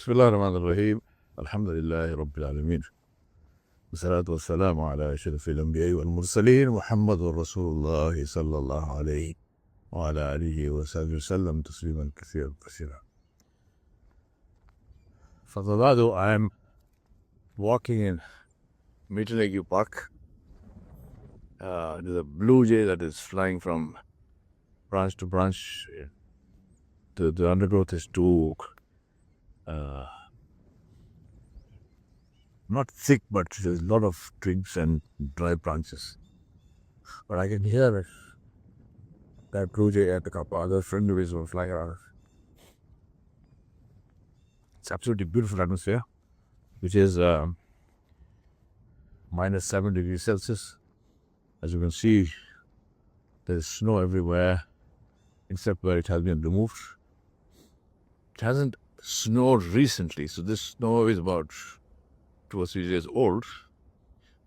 بسم الله الرحمن الرحيم. الحمد لله رب العالمين، والصلاة والسلام على أشرف الأنبياء والمرسلين محمد رسول الله صلى الله عليه وعلى آله وصحبه وسلم تسليما كثيرا كثيرا. فضلاتو, I'm walking in Mittenegi Park. There's a blue jay that is flying from branch to branch. The undergrowth is too not thick, but there's a lot of twigs and dry branches. But I can hear it. That blue jay and a couple other friend of his were flying around. It's absolutely beautiful atmosphere, which is minus 7 degrees Celsius. As you can see, there's snow everywhere, except where it has been removed. It hasn't snowed recently, so this snow is about 2 or 3 days old,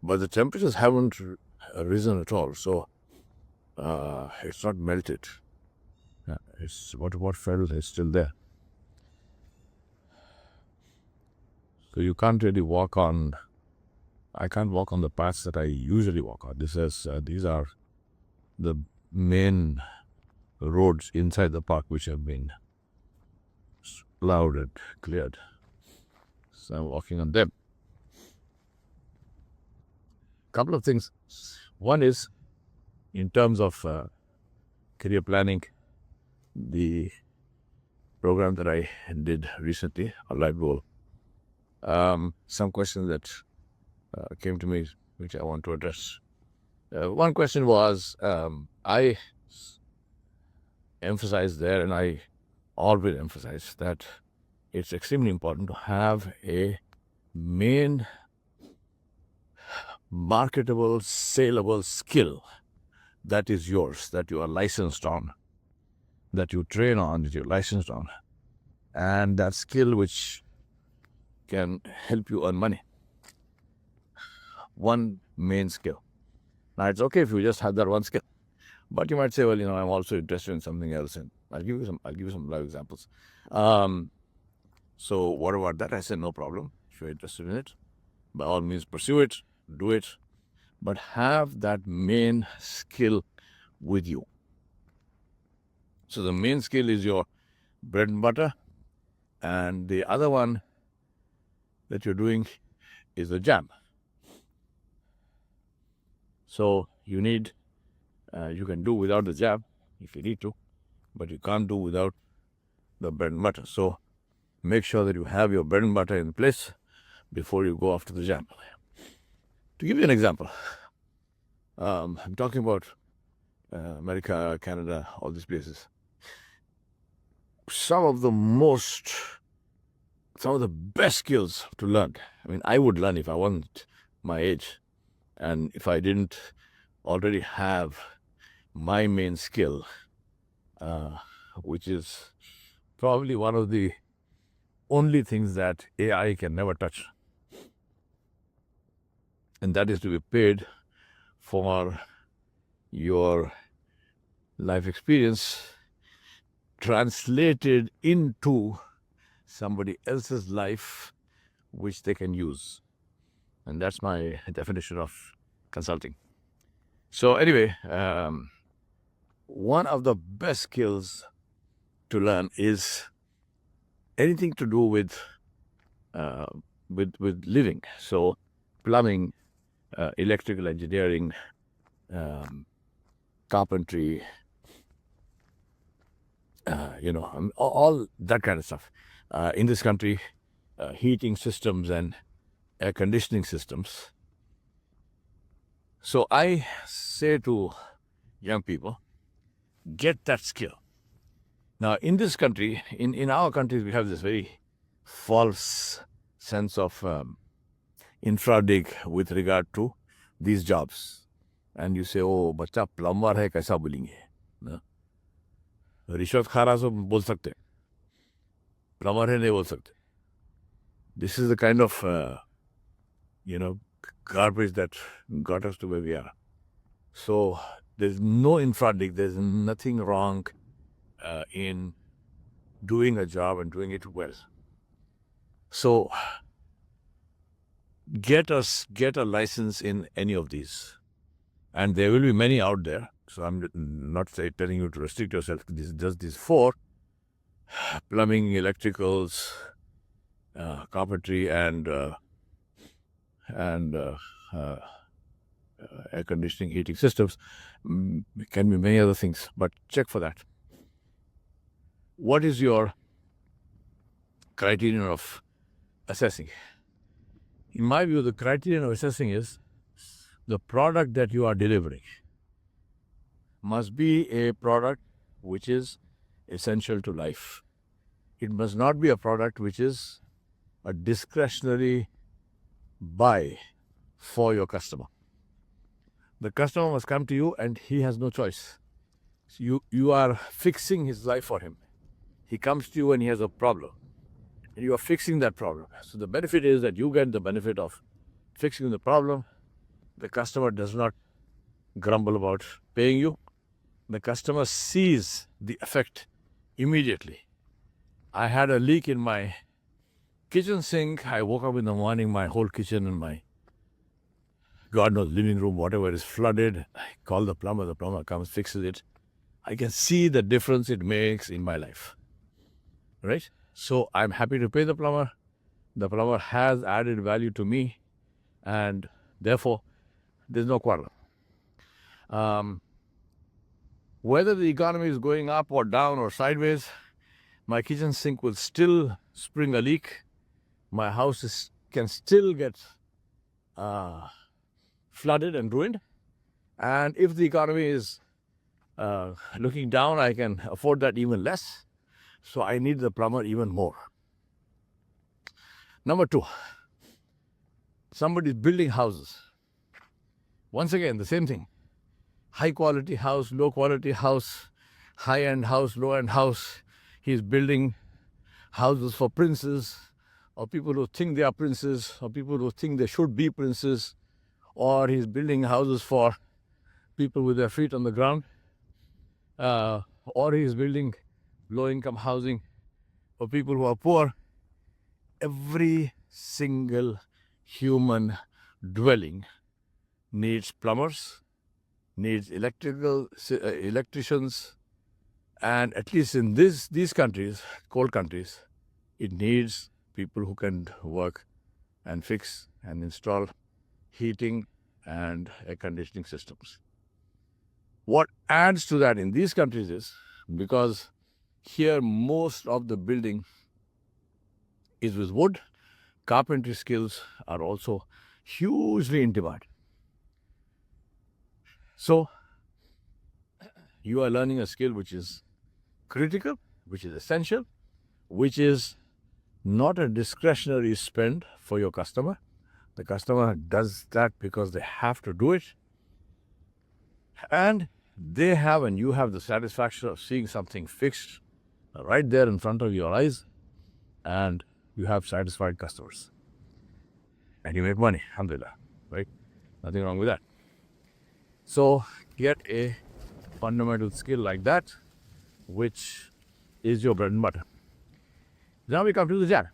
but the temperatures haven't risen at all, so it's not melted. It's what fell is still there. So you can't really walk on. I can't walk on the paths that I usually walk on. These are the main roads inside the park which have been plowed and cleared. So I'm walking on them. Couple of things. One is, in terms of career planning, the program that I did recently, a life goal. Some questions that came to me which I want to address. One question was, I emphasized there, and I always emphasize that it's extremely important to have a main marketable, saleable skill that is yours, that you are licensed on, that you train on, that you're licensed on, and that skill which can help you earn money. One main skill. Now, it's okay if you just have that one skill, but you might say, well, I'm also interested in something else, and I'll give you some live examples. So what about that? I said, no problem. If you're interested in it, by all means pursue it, do it, but have that main skill with you. So the main skill is your bread and butter, and the other one that you're doing is the jam. So you can do without the jam if you need to, but you can't do without the bread and butter. So make sure that you have your bread and butter in place before you go after the jam. To give you an example, I'm talking about America, Canada, all these places. Some of the best skills to learn. I mean, I would learn if I wasn't my age, and if I didn't already have my main skill, which is probably one of the only things that AI can never touch. And that is to be paid for your life experience translated into somebody else's life, which they can use. And that's my definition of consulting. So anyway, one of the best skills to learn is anything to do with living. So plumbing, electrical engineering, carpentry, all that kind of stuff. In this country, heating systems and air conditioning systems. So I say to young people, get that skill. Now, in this country, in our countries, we have this very false sense of infra-dig with regard to these jobs. And you say, oh, बच्चा plumber है, कैसा बोलेंगे? रिश्वत खा रहा सो बोल सकते, plumber है नहीं बोल सकते. This is the kind of garbage that got us to where we are. So there's no infra-dig. There's nothing wrong in doing a job and doing it well. So get a license in any of these, and there will be many out there. So I'm not telling you to restrict yourself to just these four: plumbing, electricals, carpentry, and air conditioning, heating systems. It can be many other things, but check for that. What is your criterion of assessing? In my view, the criterion of assessing is the product that you are delivering must be a product which is essential to life. It must not be a product which is a discretionary buy for your customer. The customer must come to you and he has no choice. You are fixing his life for him. He comes to you and he has a problem, and you are fixing that problem. So the benefit is that you get the benefit of fixing the problem. The customer does not grumble about paying you. The customer sees the effect immediately. I had a leak in my kitchen sink. I woke up in the morning, my whole kitchen and my God knows living room, whatever, is flooded. I call the plumber comes, fixes it. I can see the difference it makes in my life. Right? So I'm happy to pay the plumber. The plumber has added value to me, and therefore there's no quarrel. Whether the economy is going up or down or sideways, my kitchen sink will still spring a leak. My house can still get flooded and ruined. And if the economy is looking down, I can afford that even less. So I need the plumber even more. Number two, somebody is building houses. Once again, the same thing. High quality house, low quality house, high end house, low end house. He's building houses for princes, or people who think they are princes, or people who think they should be princes, or he's building houses for people with their feet on the ground, or he's building low-income housing for people who are poor. Every single human dwelling needs plumbers, needs electricians, and at least in these countries, cold countries, it needs people who can work and fix and install heating and air conditioning systems. What adds to that in these countries is, because here most of the building is with wood, carpentry skills are also hugely in demand. So you are learning a skill which is critical, which is essential, which is not a discretionary spend for your customer. The customer does that because they have to do it. And they have, and you have the satisfaction of seeing something fixed right there in front of your eyes, and you have satisfied customers. And you make money, alhamdulillah, right? Nothing wrong with that. So get a fundamental skill like that, which is your bread and butter. Now we come to the jam.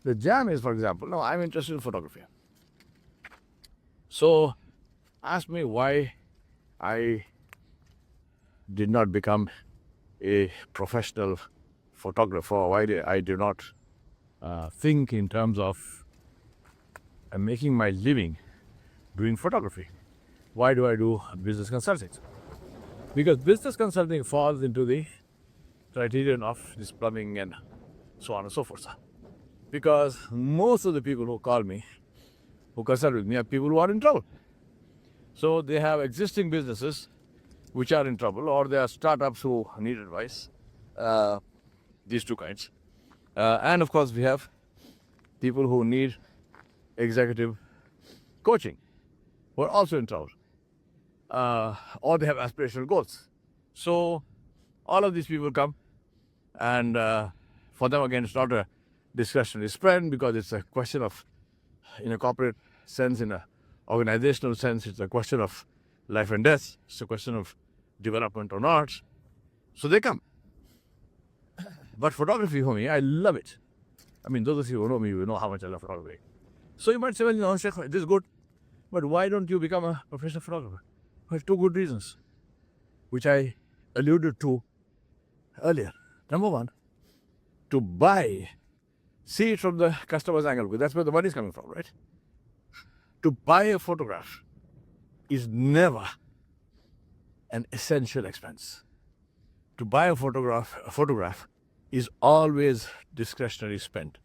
The jam is, for example, now I'm interested in photography. So ask me why I did not become a professional photographer, why I do not think in terms of making my living doing photography. Why do I do business consulting? Because business consulting falls into the criterion of this plumbing and so on and so forth. Because most of the people who call me, who consult with me, are people who are in trouble. So they have existing businesses which are in trouble, or they are startups who need advice. These two kinds. And of course, we have people who need executive coaching, who are also in trouble. Or they have aspirational goals. So all of these people come, and for them, again, it's not a discretionary spend, because it's a question of, in a corporate sense, in an organizational sense, it's a question of life and death. It's a question of development or not. So they come. But photography for me, I love it. I mean, those of you who know me, you know how much I love photography. So you might say, well, Sheikh, this is good, but why don't you become a professional photographer? Well, two good reasons, which I alluded to earlier. Number one, to see it from the customer's angle, because that's where the money is coming from, right? To buy a photograph is never an essential expense. To buy a photograph is always discretionary spend,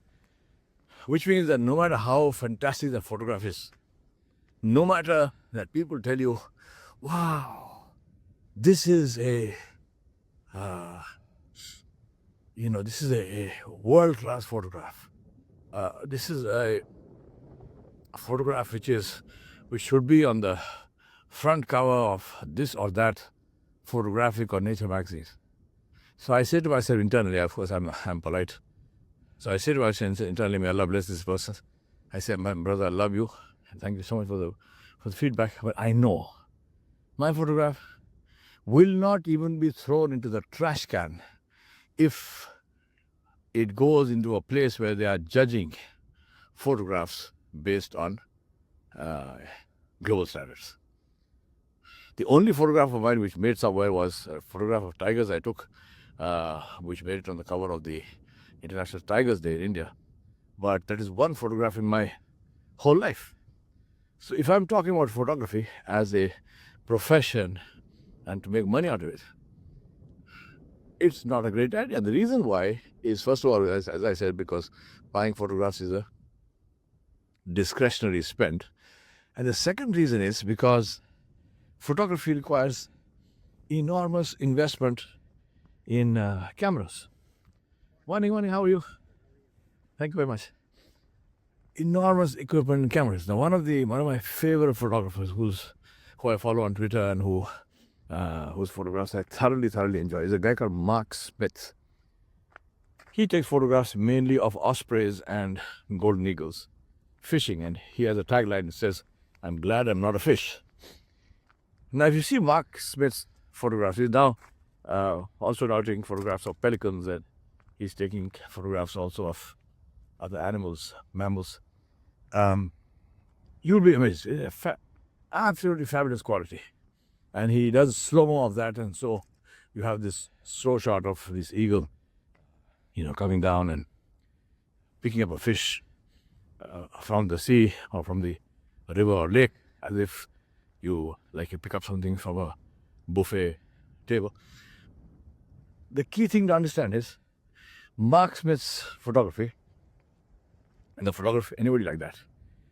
which means that no matter how fantastic the photograph is, no matter that people tell you, wow, this is a world-class photograph. This is a photograph which should be on the front cover of this or that photographic or nature magazines. So I say to myself internally, of course I'm polite. So I say to myself internally, may Allah bless this person. I say, my brother, I love you. Thank you so much for the feedback. But I know my photograph will not even be thrown into the trash can if it goes into a place where they are judging photographs based on global standards. The only photograph of mine which made somewhere was a photograph of tigers I took, which made it on the cover of the International Tigers Day in India. But that is one photograph in my whole life. So if I'm talking about photography as a profession and to make money out of it, it's not a great idea. The reason why is, first of all, as I said, because buying photographs is a discretionary spend. And the second reason is because photography requires enormous investment in cameras. Morning, how are you? Thank you very much. Enormous equipment and cameras. Now, one of my favorite photographers, who I follow on Twitter and whose photographs I thoroughly enjoy, is a guy called Mark Smith. He takes photographs mainly of ospreys and golden eagles fishing, and he has a tagline that says, "I'm glad I'm not a fish." Now, if you see Mark Smith's photographs, he's now also now taking photographs of pelicans, and he's taking photographs also of other animals, mammals. You'll be amazed. Absolutely fabulous quality. And he does slow-mo of that, and so you have this slow shot of this eagle, coming down and picking up a fish from the sea or from the river or lake, as if you pick up something from a buffet table. The key thing to understand is Mark Smith's photography, and the photography, anybody like that,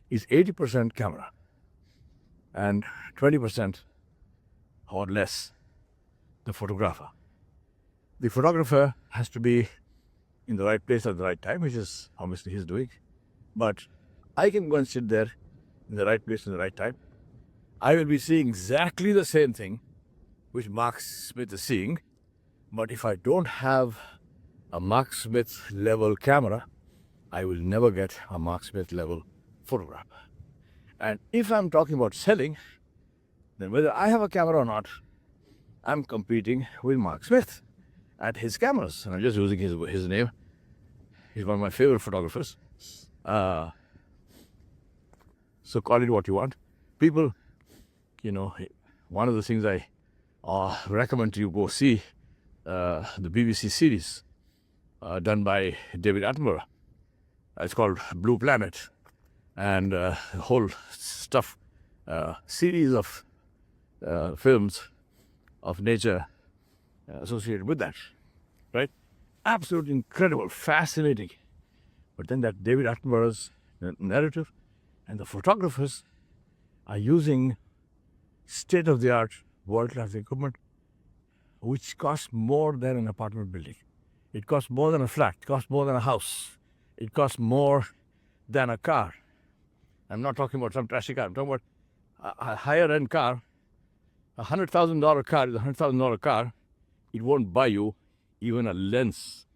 is 80% camera and 20% or less the photographer. The photographer has to be in the right place at the right time, which is obviously he's doing. But I can go and sit there in the right place in the right time. I will be seeing exactly the same thing which Mark Smith is seeing. But if I don't have a Mark Smith level camera, I will never get a Mark Smith level photograph. And if I'm talking about selling, then whether I have a camera or not, I'm competing with Mark Smith at his cameras. And I'm just using his name. He's one of my favorite photographers. So call it what you want. People, one of the things I recommend you go see the BBC series done by David Attenborough. It's called Blue Planet, and the whole stuff, series of films of nature associated with that, right? Absolutely incredible, fascinating. But then that David Attenborough's narrative and the photographers are using state-of-the-art, world-class equipment, which costs more than an apartment building. It costs more than a flat. It costs more than a house. It costs more than a car. I'm not talking about some trashy car. I'm talking about a higher-end car. A $100,000 car is a $100,000 car. It won't buy you even a lens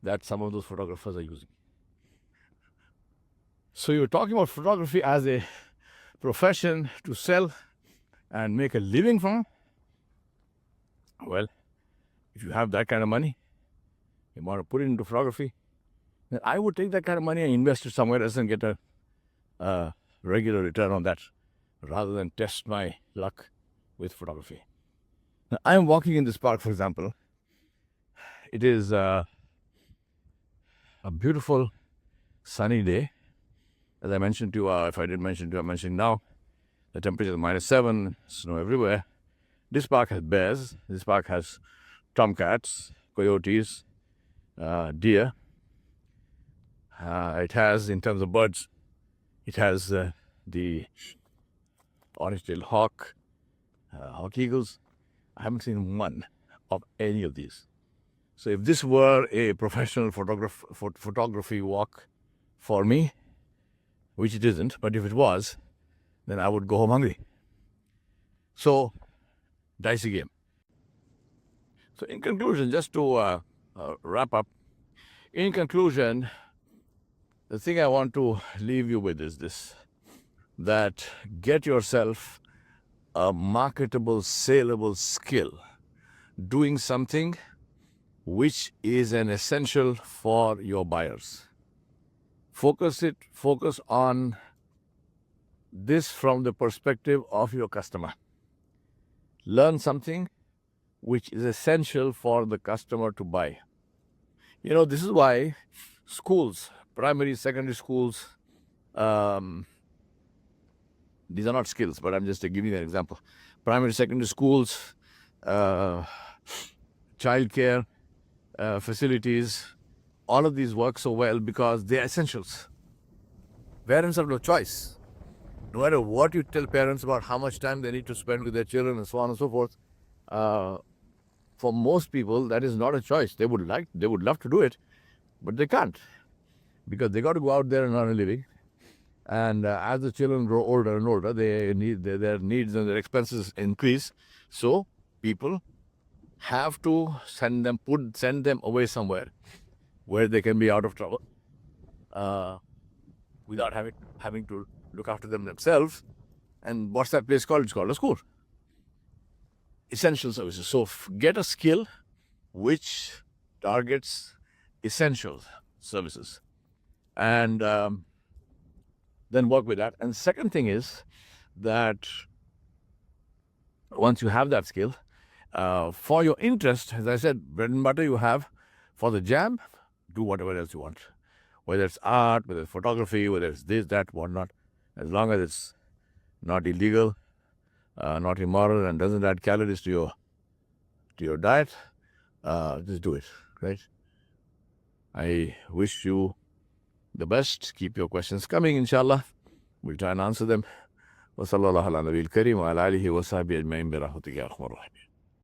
that some of those photographers are using. So you're talking about photography as a profession to sell and make a living from. Well, if you have that kind of money, you want to put it into photography, then I would take that kind of money and invest it somewhere else and get a regular return on that rather than test my luck with photography. Now, I am walking in this park, for example. It is a beautiful sunny day. As I mentioned to you, if I didn't mention to you, I'm mentioning now, the temperature is -7, snow everywhere. This park has bears. This park has tomcats, coyotes, deer. It has, in terms of birds, it has the orange-tailed hawk, hawk eagles. I haven't seen one of any of these. So if this were a professional photography walk for me, which it isn't, but if it was, then I would go home hungry. So, dicey game. So in conclusion, just to wrap up, in conclusion, the thing I want to leave you with is this, that get yourself a marketable, saleable skill, doing something which is an essential for your buyers. Focus on this from the perspective of your customer. Learn something which is essential for the customer to buy. You know, this is why schools, primary, secondary schools, these are not skills, but I'm just giving you an example. Primary, secondary schools, childcare facilities, all of these work so well because they are essentials. Parents have no choice. No matter what you tell parents about how much time they need to spend with their children and so on and so forth, for most people that is not a choice. They would love to do it, but they can't because they got to go out there and earn a living. And as the children grow older and older, their needs and their expenses increase. So people have to send them away somewhere where they can be out of trouble without having to look after them themselves. And what's that place called? It's called a school. Essential services. So get a skill which targets essential services, and then work with that. And second thing is that once you have that skill, for your interest, as I said, bread and butter you have. For the jam, do whatever else you want. Whether it's art, whether it's photography, whether it's this, that, whatnot. As long as it's not illegal, not immoral, and doesn't add calories to your diet, just do it, right? I wish you the best. Keep your questions coming, inshallah. We'll try and answer them. وصلى الله على النبي الكريم وعلى آله وصحبه أجمعين برحمتك يا أرحم الراحمين.